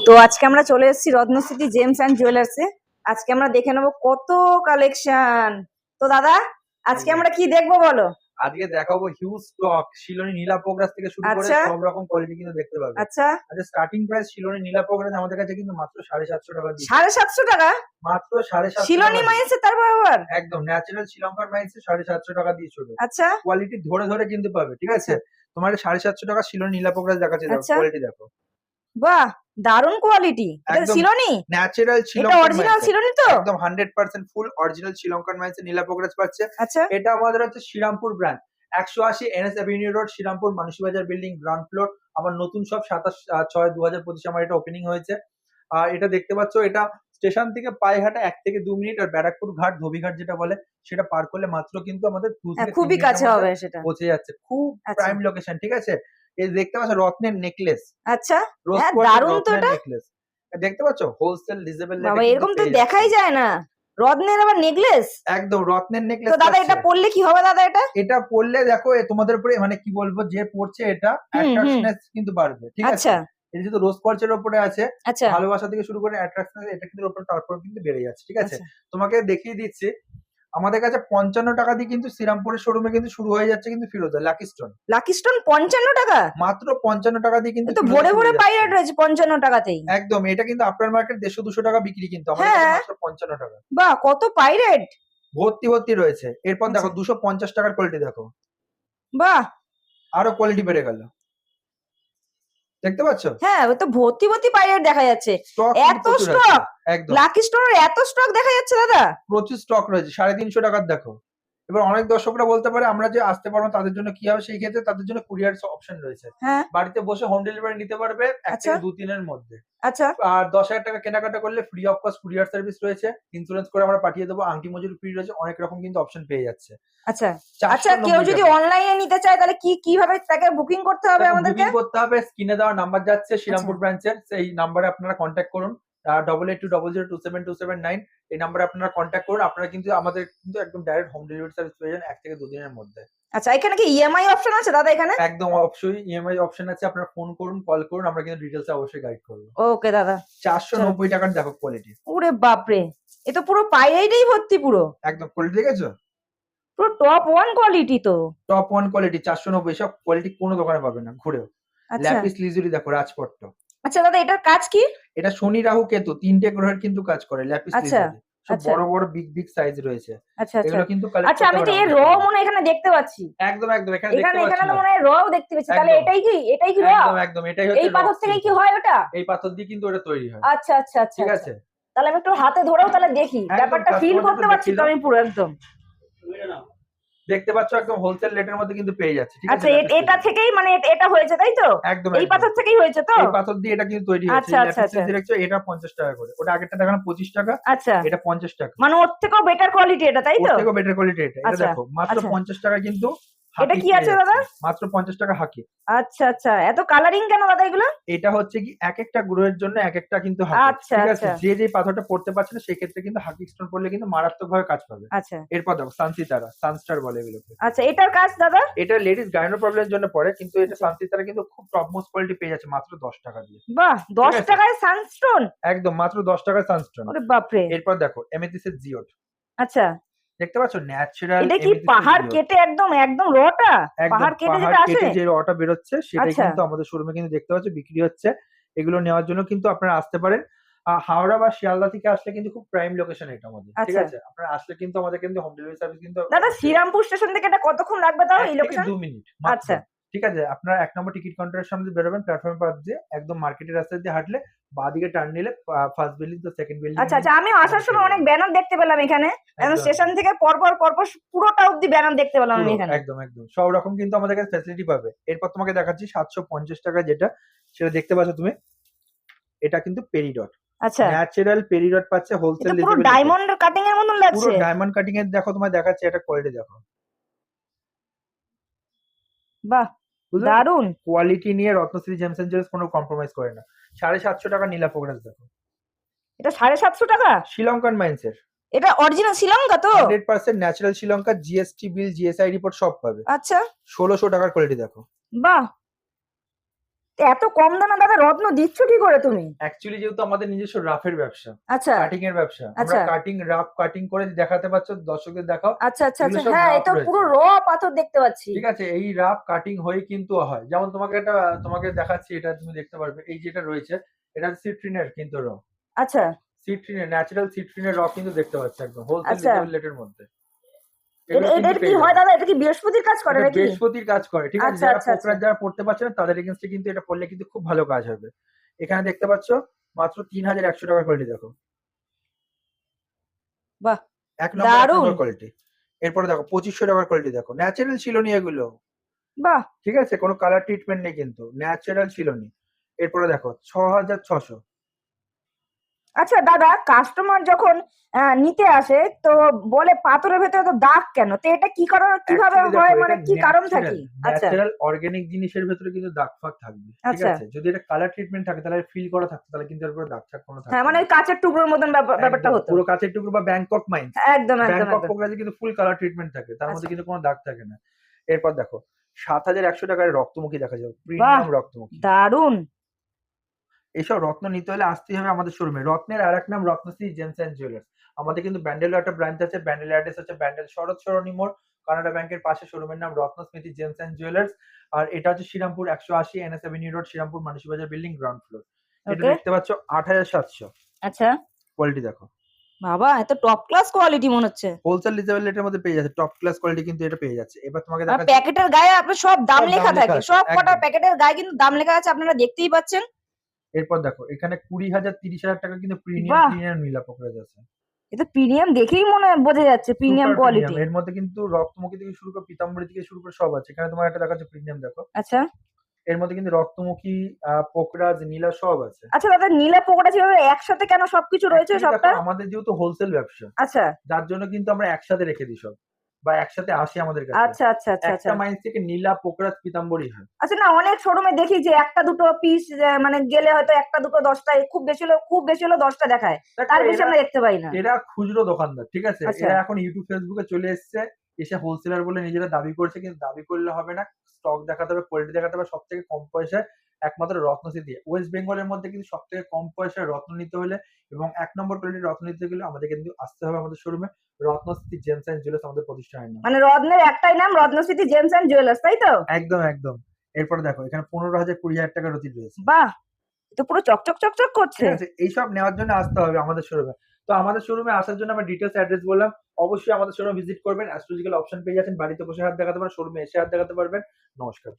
তো আজকে আমরা চলে এসেছি রত্নস্থিতি জেমস অ্যান্ড জুয়েলার্সে। আজকে আমরা দেখে নেবো কত কালেকশন। তো দাদা আজকে আমরা কি দেখবো বলো? আজকে দেখাবো হিউজ স্টক শিলনী নীলা পোগরাজ থেকে শুরু করে আচ্ছা সব রকম কোয়ালিটি কিন্তু দেখতে পাবে। আচ্ছা, আচ্ছা স্টার্টিং প্রাইস শিলনী নীলা পোগরাজ আমাদের কাছে কিন্তু মাত্র 750 টাকা দিয়ে। 750 টাকা মাত্র 750 শিলনী মাইন্সে তারপর আবার একদম ন্যাচারাল শ্রীলঙ্কার মাইন্সে 750 টাকা দিয়ে শুরু। আচ্ছা কোয়ালিটি ধরে ধরে কিনতে পাবে, ঠিক আছে? তোমার 750 টাকা শিলনী নীলা পোগরাজ দেখাচ্ছে, দেখো আচ্ছা। কোয়ালিটি দেখো। বাহ দারুন কোয়ালিটি। এটা একদম শিলনী, ন্যাচারাল এটা শ্রীলঙ্কার অরিজিনাল মাইন্সে শিলনী তো একদম 100% ফুল অরিজিনাল শ্রীলঙ্কার মাইন্সে নীলা পোগরাজ পাচ্ছে। আচ্ছা এটা আমাদের হচ্ছে Srirampur branch, 180 NS avenue road, Srirampur Manasibazar building, ground floor. আমার নতুন সব 27/6/2025 আমার এটা ওপেনিং হয়েছে। আর এটা দেখতে পাচ্ছ, এটা স্টেশন থেকে পায়ে হাঁটা 1 থেকে 2 মিনিট, আর ব্যারাকপুর ঘাট ধোবিঘাট যেটা বলে সেটা পার করলে মাত্র কিন্তু আমাদের 2 হ্যাঁ, থেকে 3 খুবই মিনিটের কাছে মধ্যে হবে সেটা। পৌঁছে যাচ্ছে। খুব আচ্ছা প্রাইম লোকেশন, ঠিক আছে? এই দেখতে পাচ্ছ রত্নের নেকলেস, আচ্ছা রোজ হ্যাঁ কোয়ার্টার দারুন তো রত্নের এটা। নেকলেস দেখতে পাচ্ছ, হোলসেল ডিজেবল বাবা রেটে কিন্তু এরকম তো পেয়ে দেখাই যাচ্ছে। যায় না, রত্নের আবার নেকলেস। একদম রত্নের নেকলেস তো দাদা এটা পাচ্ছে। পরলে কি হবে দাদা? এটা এটা পড়লে দেখো তোমাদের উপরে মানে কি বলবো, যে পড়ছে এটা হুম হুম অ্যাট্রাকশনেস কিন্তু বাড়বে, ঠিক আছে? আচ্ছা এটা যেহেতু রোজ কোয়ার্চের উপরে আছে, আচ্ছা ভালোবাসা থেকে শুরু করে অ্যাট্রাকশন এটা কিন্তু উপর তারপর কিন্তু বেড়ে যাচ্ছে, ঠিক আছে? আচ্ছা তোমাকে দেখিয়ে দিচ্ছি, আমাদের কাছে 55 টাকা দিয়ে কিন্তু শ্রীরামপুরের শোরুমে কিন্তু শুরু হয়ে যাচ্ছে কিন্তু ফিরোজা লাকি স্টোন। লাকি স্টোন 55 টাকা? মাত্র 55 টাকা দিয়ে কিন্তু এ তো ফিরোজা ভরে শুরু ভরে হয়ে যাচ্ছে। পাইরেট রয়েছে 55 টাকাতেই। একদম, এটা কিন্তু আপনার মার্কেট 150-200 টাকা বিক্রি, কিন্তু আমাদের কাছে হ্যাঁ মাত্র 55 টাকা বাহ কত পাইরেট। ভর্তি ভর্তি রয়েছে। এরপর দেখো আচ্ছা 250 টাকার কোয়ালিটি দেখো, বাহ আরো কোয়ালিটি বেড়ে গেল, দেখতে পাচ্ছ? হ্যাঁ ও তো ভর্তি ভর্তি পাইরেট দেখা যাচ্ছে। স্টক কিন্তু এত প্রচুর আছে। স্টক একদম লাকি স্টোনের এত স্টক দেখা যাচ্ছে দাদা? প্রচুর স্টক রয়েছে, 350 টাকার দেখো। এবার অনেক দর্শকরা বলতে পারে আমরা যে আসতে পারবো না, তাদের জন্য কি হবে? সেই ক্ষেত্রে তাদের জন্য কুরিয়ার অপশন রয়েছে, হ্যাঁ বাড়িতে বসে হোম ডেলিভারি নিতে পারবে 1 আচ্ছা থেকে 2 দিনের মধ্যে। আচ্ছা আর 10,000 টাকা কেনাকাটা করলে free of cost courier service রয়েছে, ইন্স্যুরেন্স করে আমরা পাঠিয়ে দেবো, আংটি মজুরি ফ্রি রয়েছে, অনেক রকম কিন্তু অপশন পেয়ে যাচ্ছে। আচ্ছা আচ্ছা কেউ 490 যদি টাকা অনলাইনে নিতে চায় তাহলে কিভাবে তাকে বুকিং করতে হবে আমাদেরকে? বুকিং করতে হবে, স্ক্রিনে দেওয়া নাম্বার যাচ্ছে আচ্ছা শ্রীরামপুর ব্রাঞ্চের, সেই নাম্বারে আপনারা কন্ট্যাক্ট করুন। 882002722727 এই নাম্বারে আপনারা কন্ট্যাক্ট করুন। আপনারা কিন্তু আমাদের কিন্তু একদম ডাইরেক্ট হোম ডেলিভারি সার্ভিস পেয়ে যান 1 থেকে 2 দিনের মধ্যে। আচ্ছা এখানে কি ইএমআই অপশন আছে দাদা এখানে? একদম অবশ্যই ইএমআই অপশন আছে, আপনারা ফোন করুন, কল করুন, আমরা কিন্তু ডিটেলস অবশ্যই গাইড করবো। ওকে দাদা চলো। 490 টাকার দেখো কোয়ালিটি, ওরে বাপরে এ তো পুরো পাইরেটেই ভর্তি পুরো, একদম কোয়ালিটি দেখেছো? পুরো টপ ওয়ান কোয়ালিটি তো। টপ ওয়ান কোয়ালিটি 490, সব কোয়ালিটি কোনো দোকানে পাবে না ঘুরেও। আচ্ছা ল্যাপিস লিজুরি দেখো, রাজপট্ট। আচ্ছা দাদা এটার কাজ কি? এটা শনি রাহু কেতু 3টে গ্রহের কিন্তু কাজ করে, ল্যাপিস আচ্ছা লিজুরি। সব আচ্ছা বড় বড় বিগ বিগ সাইজ রয়েছে, আচ্ছা আচ্ছা এগুলো কিন্তু কালেক্ট আচ্ছা করতে আমি তো পারো এর র আমাদের থেকে। মনে হয় এখানে দেখতে পাচ্ছি। একদম একদম এখানে এখানে দেখতে এখানে তো পাচ্ছি, মনে হয় রও দেখতে পাচ্ছি, তাহলে একদম এটাই কি র? একদম একদম এটাই হচ্ছে এই পাথর রক থেকেই কি সিল্ক। হয় ওটা? এই পাথর দিয়ে কিন্তু ওটা তৈরি হয়, আচ্ছা আচ্ছা আচ্ছা ঠিক আচ্ছা আছে? তাহলে আমি একটু হাতে ধরেও তাহলে দেখি, একদম ব্যাপারটা ফিল কাস্টমারদের করতে একটু পারছি দেখিয়ে তো দাও। আমি পুরো একদম। দেখতে পাচ্ছ একদম হোলসেল রেটের মধ্যে কিন্তু পেয়ে যাচ্ছে, ঠিক আছে? আচ্ছা ল্যাপিস এটা লিজুরি থেকেই মানে এটা হয়েছে তাই তো? একদম এই একদম পাথর থেকেই হয়েছে তো? এই পাথর দিয়ে এটা কিন্তু তৈরি হয়েছে। আচ্ছা এই আচ্ছা ল্যাপিস আচ্ছা লিজুরি দেখছো, এটা 50 টাকা করে, ওটা আগেরটা দেখানো 25 টাকা, আচ্ছা এটা 50 টাকা। মানে ওর থেকেও বেটার কোয়ালিটি এটা তাই ওর তো? থেকেও বেটার কোয়ালিটি এটা। এটা আচ্ছা দেখো মাত্র আচ্ছা 50 টাকা কিন্তু এটা হাকি কি পেয়ে আছে যাচ্ছে, দাদা? মাত্র 50 টাকা হাকি। আচ্ছা আচ্ছা এত কালারিং কেন দাদা এগুলো? এটা হচ্ছে কি এক একটা গ্রহের জন্য এক একটা কিন্তু হাকি, আচ্ছা ঠিক আছে? আচ্ছা যে পাথরটা পড়তে পারছে না সেই ক্ষেত্রে কিন্তু হাকি স্টোন পড়লে কিন্তু মারাত্মক ভাবে কাজ পাবে। আচ্ছা এরপর দেখো সানসিতারা, সানস্টার বলে এগুলোকে। আচ্ছা এটার কাজ দাদা? এটা লেডিস গাইনো প্রবলেমের জন্য পড়ে, কিন্তু এটা আচ্ছা সানসিতারা কিন্তু খুব টপ মোস্ট কোয়ালিটি পেয়ে যাচ্ছে মাত্র 10 টাকা দিয়ে, বাহ ঠিক 10 আছে? টাকায় সানস্টোন? একদম মাত্র 10 টাকার সানস্টোন। ওরে বাপরে। এরপর দেখো এমেথিসের জিওড, আচ্ছা দেখতে পাচ্ছ ন্যাচারাল এটা কি এমেথিসের পাহাড় জিওড। কেটে একদম একদম রটা? একদম পাহাড় কেটে পাহাড় যেটা আসে? কেটে যে রটা বেরোচ্ছে সেটাই আচ্ছা কিন্তু আমাদের শোরুমে কিন্তু দেখতে পাচ্ছ বিক্রি হচ্ছে। এগুলো নেওয়ার জন্য কিন্তু আপনারা আসতে পারেন। হাওড়া বা শিয়ালদা থেকে আসলে কিন্তু খুব প্রাইম লোকেশন এটা আমাদের, ঠিক আচ্ছা আছে? আপনারা আসলে কিন্তু আমাদের কিন্তু হোম ডেলিভারি সার্ভিস কিন্তু দাদা অবশ্যই শ্রীরামপুর স্টেশন থেকে এটা কতক্ষণ লাগবে তাও 1 এই থেকে লোকেশন? 2 মিনিট মাত্র, আচ্ছা ঠিক আছে? আপনারা 1 নম্বর টিকিট কাউন্টারের সামনে দিয়ে বেরোবেন, প্ল্যাটফর্মের পাশ দিয়ে একদম মার্কেটের রাস্তা দিয়ে হাঁটলে বাঁদিকে টার্ন নিলে ফার্স্ট বিল্ডিং তো সেকেন্ড বিল্ডিং আচ্ছা আচ্ছা আমি আসার সময় অনেক ব্যানার দেখতে পেলাম এখানে, একদম স্টেশন থেকে পরপর পরপর পুরোটা অব্দি ব্যানার দেখতে পেলাম আমি এখানে। একদম একদম সব রকম কিন্তু আমাদের কাছে ফ্যাসিলিটি পাবে। এরপর তোমাকে দেখাচ্ছি 750 টাকা যেটা, সেটা দেখতে পাচ্ছ তুমি, এটা কিন্তু পেরিডট, আচ্ছা ন্যাচারাল পেরিডট পাচ্ছে হোলসেল এটা পুরো রিজনেবল রেটে। ডায়মন্ড কাটিং এর মতন পুরো লাগছে। ডায়মন্ড কাটিং এর দেখো, তোমায় দেখাচ্ছি এটা কোয়ালিটি দেখো, বাহ বুঝলে? দারুন। কোয়ালিটি নিয়ে রত্নশ্রী জেমস এন্ড জুয়েলার্স কোনো কম্প্রোমাইজ করে না। 750 টাকা নীলা পোগরাজ দেখো, এটা 750 টাকা? শ্রীলঙ্কান মাইন্সের এটা অরিজিনাল শ্রীলঙ্কা তো? 100% natural Sri Lanka, GST bill GSI report সব পাবে। আচ্ছা 1600 টাকার কোয়ালিটি দেখো, বাহ তো এত কম দামে দাদা রত্ন দিচ্ছ কি করে তুমি? অ্যাকচুয়ালি যেহেতু আমাদের নিজস্ব রাফের ব্যবসা, আচ্ছা কাটিং এর ব্যবসা, আমরা আচ্ছা কাটিং রাফ কাটিং করে দেখাতে পাচ্ছ, দর্শকদের দেখাও। আচ্ছা আচ্ছা এগুলো আচ্ছা, সব হ্যাঁ রাফ এটা পুরো রয়েছে, র পাথর দেখতে পাচ্ছি। ঠিক আছে? এই রাফ কাটিং হয়ে কিন্তু হয়। যেমন তোমাকে দেখাচ্ছি, এটা তুমি দেখতে পারবে। এই যেটা রয়েছে এটা সিট্রিনের কিন্তু র, আচ্ছা সিট্রিনের ন্যাচারাল সিট্রিনের র কিন্তু দেখতে পাচ্ছি একদম হোলসেল আচ্ছা, রিটেল রেটের মধ্যে। এটা এগুলো কিন্তু এটার কি পেয়ে হয় যাবে। দাদা? এটা কি বৃহস্পতির কাজ করে এটা নাকি? বৃহস্পতির কাজ করে, ঠিক আছে? আচ্ছা যারা আচ্ছা আচ্ছা, পোকরাজ যারা পড়তে পারছে না তাদের এগেনস্টে কিন্তু এটা পড়লে কিন্তু খুব ভালো কাজ হবে। এখানে দেখতে পাচ্ছ মাত্র ৩,১০০ টাকার কোয়ালিটি দেখো। বাহ এক দারুন, নম্বর কোয়ালিটি। এরপরে দেখো ২৫০০ টাকার কোয়ালিটি দেখো। ন্যাচারাল শিলনি এগুলো, বাহ। ঠিক আছে? কোনো কালার ট্রিটমেন্ট নেই কিন্তু, ন্যাচারাল শিলনি। এরপরে দেখো ৬,৬০০। আচ্ছা দাদা, কাস্টমার যখন নিতে আসে তো বলে পাথরের ভেতরে তো দাগ কেন? তো এটা কি কারণ, কিভাবে অ্যাকচুয়ালি দেখো হয়, এটা মানে কি কারণ ন্যাচারাল, থাকে? আচ্ছা অর্গানিক জিনিসের ভেতরে কিন্তু দাগ ফাগ থাকবে, ঠিক আচ্ছা, আছে? যদি এটা কালার ট্রিটমেন্ট থাকে তাহলে ফিল করা থাকতো, তাহলে কিন্তু এর উপরে দাগ ছাগ কোনো হ্যাঁ থাকতো মানে না। ওই কাঁচের টুকরোর মতন ব্যাপারটা একদম হতো। পুরো কাঁচের টুকরো বা ব্যাংকক মাইন্স, একদম একদম ব্যাংকক একদম। পোকরাজে কিন্তু ফুল কালার ট্রিটমেন্ট থাকে, তার মধ্যে আচ্ছা, কিন্তু কোনো দাগ থাকে না। এরপর দেখো ৭,১০০ টাকার রক্তমুখী দেখা যাবে, বাহ প্রিমিয়াম রক্তমুখী। দারুন। এইসব রত্ন নিতে হলে আসতেই হবে আমাদের শোরুমে। রত্নের আরেক নাম রত্নশ্রী জেমস অ্যান্ড জুয়েলার্স। আমাদের কিন্তু ব্যান্ডেলেও একটা ব্রাঞ্চ আছে। ব্যান্ডেলের অ্যাড্রেস হচ্ছে ব্যান্ডেল শরৎ সরণি মোড়, কানাডা ব্যাংকের পাশে। শোরুমের নাম রত্নস্মৃতি জেমস অ্যান্ড জুয়েলার্স। আর এটা হচ্ছে Srirampur ১৮০ NS avenue road, Srirampur Manasi Bazar building, ground floor. এটা ওকে, দেখতে পাচ্ছ ৮,৭০০। আচ্ছা। কোয়ালিটি দেখো, বাবা এত টপ ক্লাস কোয়ালিটি মনে হচ্ছে। হোলসেল রিটেল রেটের মধ্যে পেয়ে যাচ্ছে, টপ ক্লাস কোয়ালিটি কিন্তু এটা পেয়ে যাচ্ছে। এবার তোমাকে আর দেখাচ্ছি, প্যাকেটের গায়ে আপনার সব দাম সব দাম লেখা লেখা থাকে, আছে সব কটা একদম। প্যাকেটের গায়ে কিন্তু দাম লেখা আছে, আপনারা দেখতেই পাচ্ছেন। এরপর দেখো এখানে ২০,০০০ ৩০,০০০ টাকা কিন্তু প্রিমিয়াম বাহ, প্রিমিয়াম নীলা পোকরাজ আছে। এটা প্রিমিয়াম দেখেই মনে বোঝা যাচ্ছে প্রিমিয়াম সুপার প্রিমিয়াম। কোয়ালিটি। এর মধ্যে কিন্তু রক্তমুখী থেকে শুরু করে পীতাম্বরী থেকে শুরু করে সব আছে। এখানে তোমার একটা দেখাচ্ছে প্রিমিয়াম দেখো। আচ্ছা এর মধ্যে কিন্তু রক্তমুখী, পোকরাজ, নীলা সব আছে। আচ্ছা দাদা, নীলা পকোড়া যেভাবে একসাথে কেন সবকিছু রয়েছে অ্যাকচুয়ালি দেখো সবটা? আমাদের যেহেতু হোলসেল ব্যবসা, আচ্ছা যার জন্য কিন্তু আমরা একসাথে রেখে দিই সব, বা একসাথে আসে আমাদের কাছে। আচ্ছা আচ্ছা আচ্ছা একটা আচ্ছা মাইন্স থেকে নীলা, পোকরাজ, পীতাম্বরী হয়। আচ্ছা। না অনেক শোরুমে দেখি যে একটা দুটো পিস, মানে গেলে হয়তো একটা দুটো 10টা, খুব বেশি হলো 10টা দেখায়, দেখো তার বেশি এরা আমরা দেখতে পাই না। এরা খুচরো দোকানদার, ঠিক আছে? আচ্ছা এরা এখন ইউটিউব ফেসবুকে চলে এসছে, এসে হোলসেলার বলে নিজেরা দাবি করছে, কিন্তু দাবি করলে হবে না। স্টক দেখাতে হবে, কোয়ালিটি দেখাতে হবে। সব থেকে কম পয়সায় একমাত্র রত্নশ্রী ওয়েস্ট বেঙ্গলের মধ্যে কিন্তু সব থেকে কম পয়সায় রত্ন নিতে হলে এবং ১ নম্বর কোয়ালিটির রত্ন নিতে গেলে আমাদের কিন্তু আসতে হবে আমাদের শোরুমে। রত্নশ্রী জেমস অ্যান্ড জুয়েলার্স আমাদের প্রতিষ্ঠানের নাম। মানে রত্নের একটাই নাম, রত্নস্মৃতি জেমস অ্যান্ড জুয়েলার্স, তাই তো? একদম একদম। এরপরে দেখো এখানে ১৫,০০০ ২০,০০০ টাকার রতির রয়েছে, বাহ, এ তো পুরো চকচক চকচক ঠিক করছে। আছে? এইসব নেওয়ার জন্য আসতে হবে আমাদের শোরুমে। তো আমাদের শোরুমে আসার জন্য আমার ডিটেলস অ্যাড্রেস বললাম। অবশ্যই আমাদের শোরুম ভিজিট করবেন। অ্যাস্ট্রোলজিক্যাল অপশন পেয়ে যাচ্ছেন। বাড়িতে বসে হাত দেখাতে পারেন, শোরুমে এসে হাত দেখাতে পারবেন। নমস্কার।